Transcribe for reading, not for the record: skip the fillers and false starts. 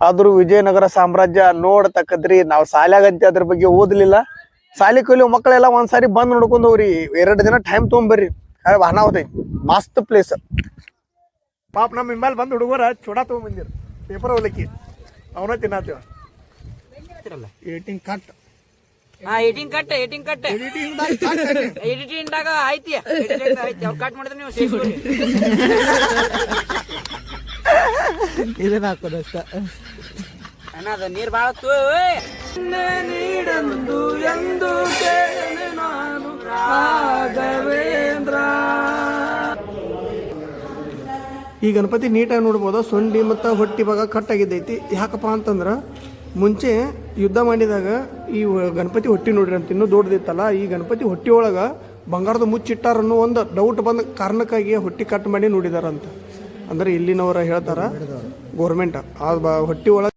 ಆದ್ರೂ ವಿಜಯನಗರ ಸಾಮ್ರಾಜ್ಯ ನೋಡ್ತಕ್ಕದ್ರಿ. ನಾವು ಶಾಲ್ಯಾಗಂತೆ ಅದ್ರ ಬಗ್ಗೆ ಓದ್ಲಿಲ್ಲ. ಶಾಲಿ ಕಲಿಯೋ ಮಕ್ಕಳೆಲ್ಲ ಒಂದ್ಸಾರಿ ಬಂದ್ ನೋಡ್ಕೊಂಡ್ ಹೋಗ್ರಿ. 2 ದಿನ ಟೈಮ್ ತೊಗೊಂಬರ್ರಿ. ಅನಾಹುತೈತಿ. ಮಸ್ತ್ ಪ್ಲೇಸ್. ಪಾಪ ನಮ್ಮ ಹಿಂಬಾಲ್ ಬಂದ್ ಹುಡುಗರ ಚೂಡ ತಗೊಂಬಂದಿರ ಪೇಪರ್ ಹೋಗ್ಲಿಕ್ಕೆ ಅವನ ತಿನ್ನತ್ತೀವ. 18 ಕಟ್ 18 ಕಟ್ ಎಡಿಟಿಂಗ್ ದಾಗ ಐತಿ ಅವ್ರು ಕಟ್ ಮಾಡಿದ್ರೆ ನೀವು ಸೇರಿಸ್ಕೊಳ್ಳಿ. ಇದನ್ನ ಹಾಕೋದಷ್ಟ ಅನ್ನದ ನೀರ್ ಬಾಳತ್ತು. ನೀಡಂದು ಎಂದು ಕೇಳನೆ ನಾನು ರಾಘವೇಂದ್ರ. ಈ ಗಣಪತಿ ನೀಟಾಗಿ ನೋಡ್ಬೋದು. ಸೊಂಡಿ ಮತ್ತು ಹೊಟ್ಟಿ ಭಾಗ ಕಟ್ಟಾಗಿದ್ದೈತಿ. ಯಾಕಪ್ಪ ಅಂತಂದ್ರೆ ಮುಂಚೆ ಯುದ್ಧ ಮಾಡಿದಾಗ ಈ ಗಣಪತಿ ಹೊಟ್ಟಿ ನೋಡ್ರಿ ಅಂತ ಇನ್ನೂ ದೊಡ್ಡದಿತ್ತಲ್ಲ. ಈ ಗಣಪತಿ ಹೊಟ್ಟಿ ಒಳಗೆ ಬಂಗಾರದ ಮುಚ್ಚಿಟ್ಟಾರನ್ನೋ ಒಂದು ಡೌಟ್ ಬಂದ ಕಾರಣಕ್ಕಾಗಿ ಹೊಟ್ಟಿ ಕಟ್ ಮಾಡಿ ನೋಡಿದಾರಂತ. ಅಂದ್ರೆ ಇಲ್ಲಿನವರ ಹೇಳ್ತಾರ ಗೌರ್ಮೆಂಟ್ ಆ ಹೊಟ್ಟಿ ಒಳಗೆ